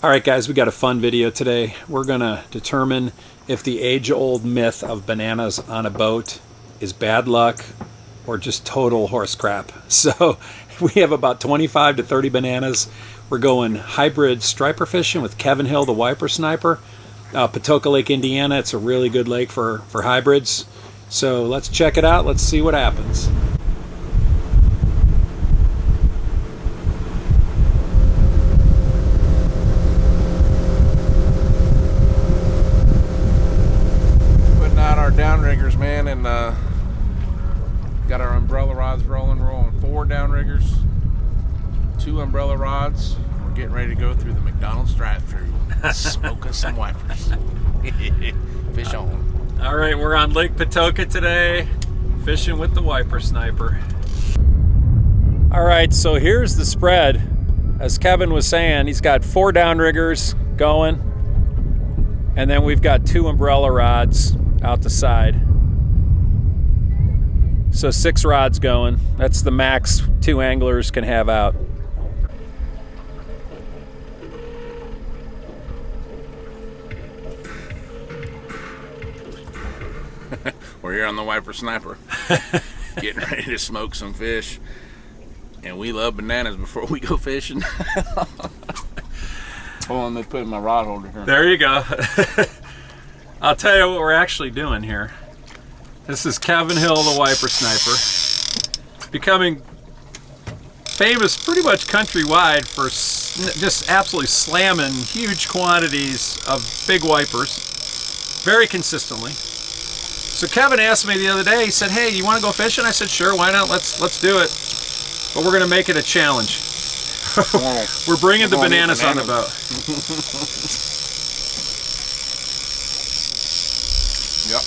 All right, guys, we got a fun video today. We're gonna determine if the age-old myth of bananas on a boat is bad luck or just total horse crap. So we have about 25 to 30 bananas. We're going hybrid striper fishing with Kevin Hill, the wiper sniper. Patoka Lake, Indiana. It's a really good lake for hybrids. So let's check it out. Let's see what happens. Downriggers, man, and got our umbrella rods rolling. We're rolling 4 downriggers, 2 umbrella rods. We're getting ready to go through the McDonald's drive-thru, smoking some wipers. Fish on. All right, we're on Lake Patoka today, fishing with the wiper sniper. All right, so here's the spread. As Kevin was saying, he's got 4 downriggers going, and then we've got 2 umbrella rods out the side. So 6 rods going. That's the max 2 anglers can have out. We're here on the wiper sniper, getting ready to smoke some fish. And we love bananas before we go fishing. Hold on, let me put in my rod holder here. There you go. I'll tell you what we're actually doing here. This is Kevin Hill, the wiper sniper, becoming famous pretty much countrywide for just absolutely slamming huge quantities of big wipers very consistently. So Kevin asked me the other day, he said, hey, you want to go fishing? I said, sure, why not? Let's do it. But we're going to make it a challenge. We're bringing the bananas on the boat. Yep.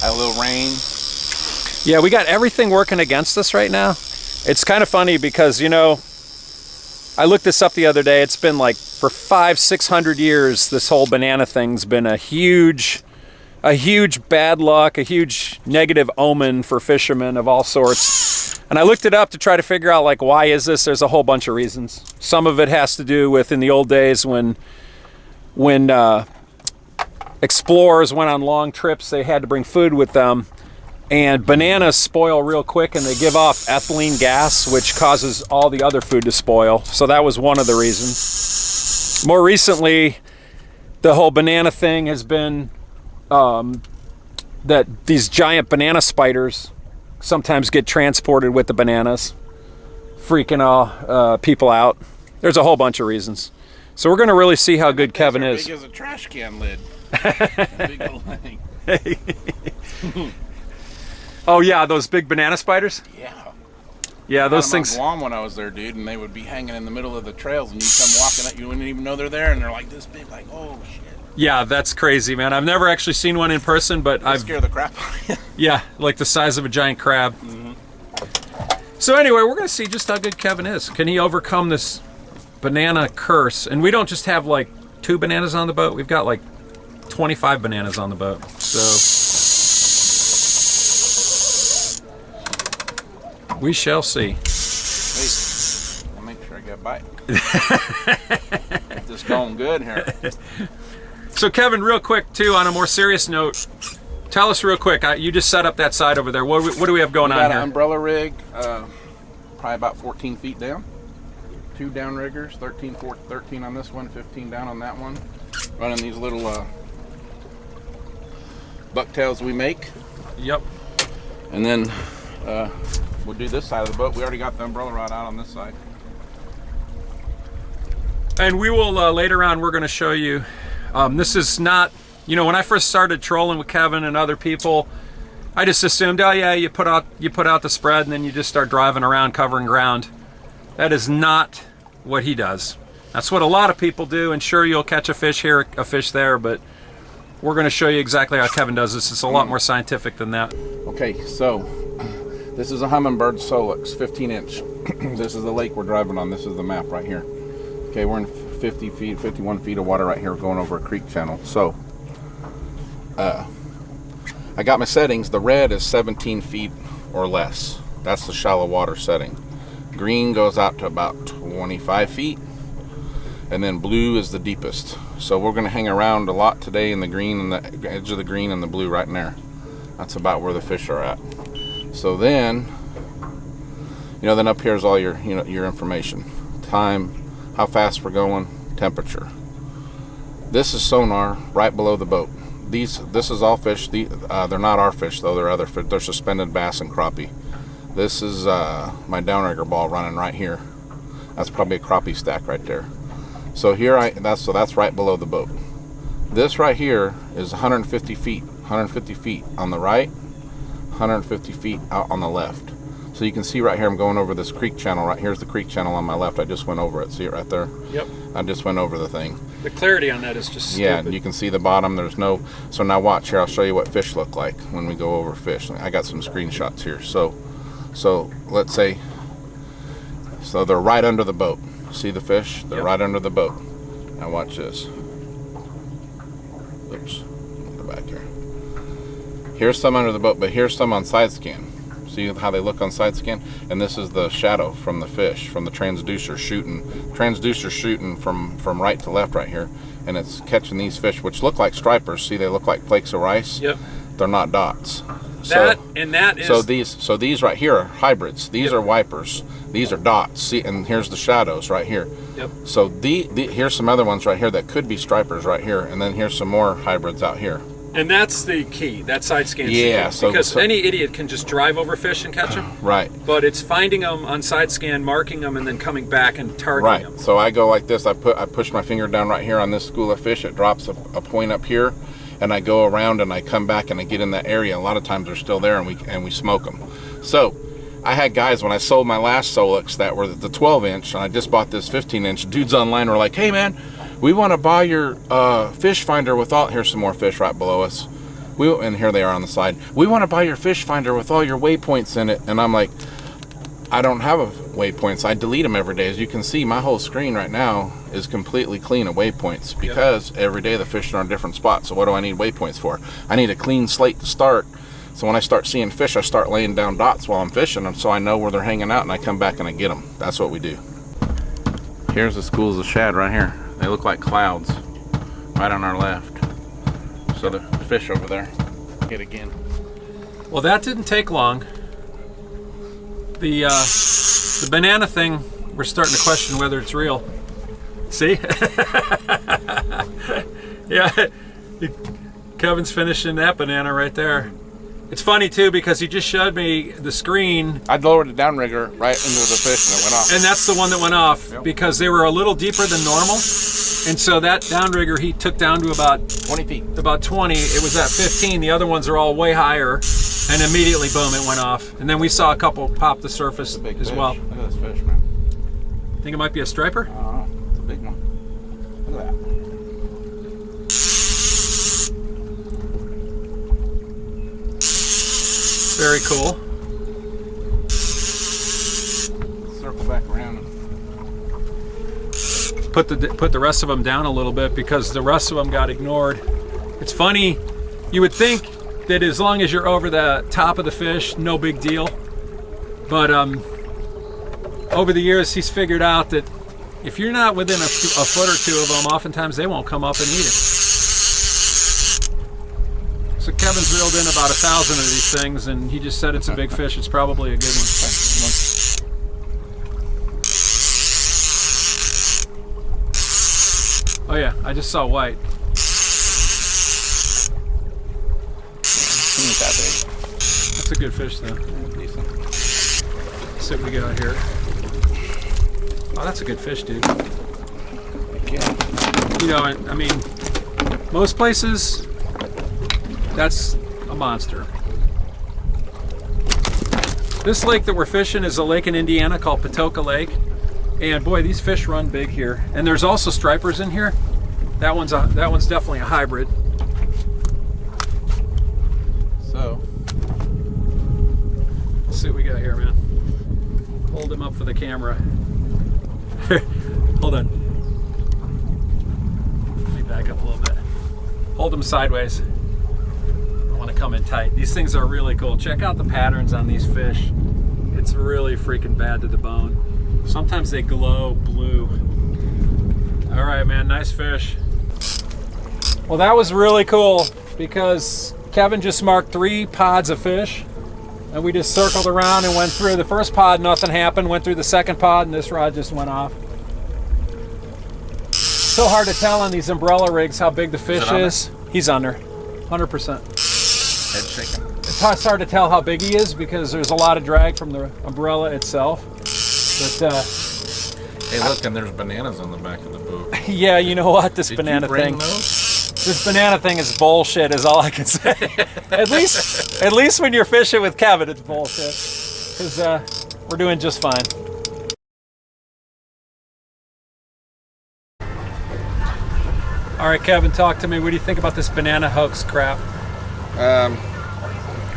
A little rain. Yeah, we got everything working against us right now. It's kind of funny because, you know, I looked this up the other day. It's been like for 500-600 years, this whole banana thing's been a huge bad luck, a huge negative omen for fishermen of all sorts. And I looked it up to try to figure out, like, why is this? There's a whole bunch of reasons. Some of it has to do with in the old days when explorers went on long trips, they had to bring food with them, and bananas spoil real quick and they give off ethylene gas, which causes all the other food to spoil. So that was one of the reasons. More recently, the whole banana thing has been that these giant banana spiders sometimes get transported with the bananas, freaking all people out. There's a whole bunch of reasons. So we're going to really see how good Kevin is. Big as a trash can lid. Big old thing. Oh yeah, those big banana spiders? Yeah, those things. Guam when I was there, dude, and they would be hanging in the middle of the trails, and you come walking up, you wouldn't even know they're there, and they're like this big, like, oh shit. Yeah, that's crazy, man. I've never actually seen one in person, but I've scare the crap out of you. Yeah, like the size of a giant crab. Mm-hmm. So anyway, we're gonna see just how good Kevin is. Can he overcome this banana curse? And we don't just have like 2 bananas on the boat. We've got like 25 bananas on the boat. So we shall see. Wait, I'll make sure I get a bite. Get this going good here. So Kevin, real quick too, on a more serious note, tell us real quick, you just set up that side over there. What do we have going on here? Got an umbrella rig, probably about 14 feet down. 2 downriggers, 13 on this one, 15 down on that one. Running these little bucktails we make. Yep. And then we'll do this side of the boat. We already got the umbrella rod out on this side. And we will, later on, we're going to show you, this is not, you know, when I first started trolling with Kevin and other people, I just assumed, oh yeah, you put out the spread and then you just start driving around covering ground. That is not what he does. That's what a lot of people do, and sure, you'll catch a fish here, a fish there, but we're going to show you exactly how Kevin does this. It's a lot more scientific than that. Okay, so this is a Humminbird Solix, 15-inch. This is the lake we're driving on. This is the map right here. Okay, we're in 51 feet of water right here, going over a creek channel. So I got my settings. The red is 17 feet or less. That's the shallow water setting. Green goes out to about 25 feet. And then blue is the deepest. So we're going to hang around a lot today in the green and the edge of the green and the blue right in there. That's about where the fish are at. So then, you know, then up here is all your, you know, your information. Time, how fast we're going, temperature. This is sonar right below the boat. This is all fish. They're not our fish though. They're other fish. They're suspended bass and crappie. This is my downrigger ball running right here. That's probably a crappie stack right there. So here that's right below the boat. This right here is 150 feet. 150 feet on the right, 150 feet out on the left. So you can see right here, I'm going over this creek channel. Right here's the creek channel on my left. I just went over it. See it right there? Yep. I just went over the thing. The clarity on that is just stupid. Yeah, you can see the bottom. There's no. So now watch here. I'll show you what fish look like when we go over fish. I got some screenshots here. So let's say. So they're right under the boat. See the fish? They're right under the boat. Now watch this. Oops. Go back here. Here's some under the boat, but here's some on side scan. See how they look on side scan? And this is the shadow from the fish, from the transducer shooting. Transducer shooting from right to left right here. And it's catching these fish, which look like stripers. See, they look like flakes of rice. Yep. They're not dots. That is. So these right here are hybrids. These are wipers. These are dots. See, and here's the shadows right here. Yep. So here's some other ones right here that could be stripers right here, and then here's some more hybrids out here. And that's the key. That side scan. Yeah. Because any idiot can just drive over fish and catch them. Right. But it's finding them on side scan, marking them, and then coming back and targeting them. Right. So I go like this. I push my finger down right here on this school of fish. It drops a point up here. And I go around and I come back and I get in that area. A lot of times they're still there and we smoke them. So I had guys, when I sold my last Solix that were the 12-inch, and I just bought this 15-inch, dudes online were like, hey man, we want to buy your fish finder with all, here's some more fish right below us. And here they are on the side. We want to buy your fish finder with all your waypoints in it. And I'm like, I don't have waypoints. I delete them every day. As you can see, my whole screen right now is completely clean of waypoints because every day the fish are on different spots. So what do I need waypoints for? I need a clean slate to start. So when I start seeing fish, I start laying down dots while I'm fishing, and so I know where they're hanging out, and I come back and I get them. That's what we do. Here's the schools of shad right here. They look like clouds right on our left. So the fish over there. Hit again. Well, that didn't take long. The banana thing, we're starting to question whether it's real. See? Yeah, Kevin's finishing that banana right there. It's funny too because he just showed me the screen. I lowered the downrigger right into the fish and it went off. And that's the one that went off because they were a little deeper than normal. And so that downrigger he took down to about 20 feet. About 20. It was at 15. The other ones are all way higher. And immediately, boom, it went off. And then we saw a couple pop the surface as fish. well. Look at this fish, man. Think it might be a striper? I don't know. It's a big one. Look at that. Very cool. Circle back around. Put the rest of them down a little bit because the rest of them got ignored. It's funny. You would think that as long as you're over the top of the fish, no big deal. But over the years, he's figured out that if you're not within a foot or two of them, oftentimes they won't come up and eat it. So Kevin's reeled in about 1,000 of these things, and he just said it's a big fish. It's probably a good one. Oh yeah, I just saw white. That's a good fish though. Decent. Let's see what we got here. Oh, that's a good fish, dude. You know, I mean, most places, that's a monster. This lake that we're fishing is a lake in Indiana called Patoka Lake. And boy, these fish run big here. And there's also stripers in here. That one's definitely a hybrid. So, let's see what we got here, man. Hold him up for the camera. Hold on. Let me back up a little bit. Hold him sideways. I want to come in tight. These things are really cool. Check out the patterns on these fish. It's really freaking bad to the bone. Sometimes they glow blue. All right, man, nice fish. Well, that was really cool because Kevin just marked 3 pods of fish, and we just circled around and went through the first pod, nothing happened, went through the second pod, and this rod just went off. So hard to tell on these umbrella rigs how big the fish is. He's under, 100%. Head shaking. It's hard to tell how big he is because there's a lot of drag from the umbrella itself. But hey, look, and there's bananas on the back of the boat. yeah, you know what? This Did banana you bring thing. those? This banana thing is bullshit, is all I can say. at least when you're fishing with Kevin, it's bullshit. Because we're doing just fine. All right, Kevin, talk to me. What do you think about this banana hoax crap?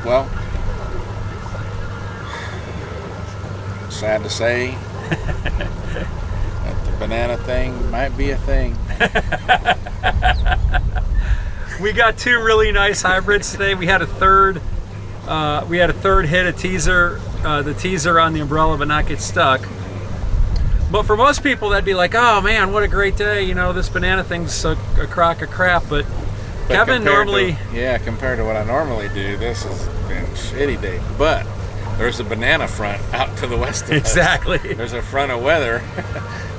Well, sad to say that the banana thing might be a thing. We got 2 really nice hybrids today. We had a third hit a teaser, the teaser on the umbrella, but not get stuck. But for most people, that'd be like, oh man, what a great day. You know, this banana thing's a crock of crap. But Kevin normally... compared to what I normally do, this has been a shitty day. But there's a banana front out to the west of us. Exactly. There's a front of weather,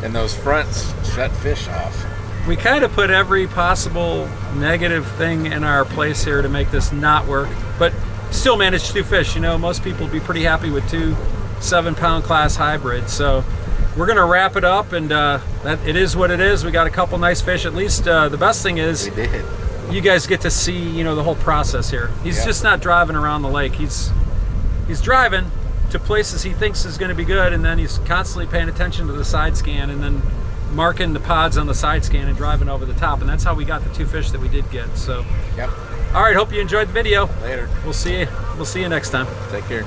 and those fronts shut fish off. We kind of put every possible negative thing in our place here to make this not work, but still managed 2 fish. You know, most people would be pretty happy with 2 7-pound class hybrids. So we're gonna wrap it up, and that it is what it is. We got a couple nice fish. At least the best thing is We did. you guys get to see, you know, the whole process here. He's just not driving around the lake. He's driving to places he thinks is going to be good, and then he's constantly paying attention to the side scan and then marking the pods on the side scan and driving over the top. And that's how we got the 2 fish that we did get. So Yep. all right, hope you enjoyed the video. Later. We'll see you next time. Take care.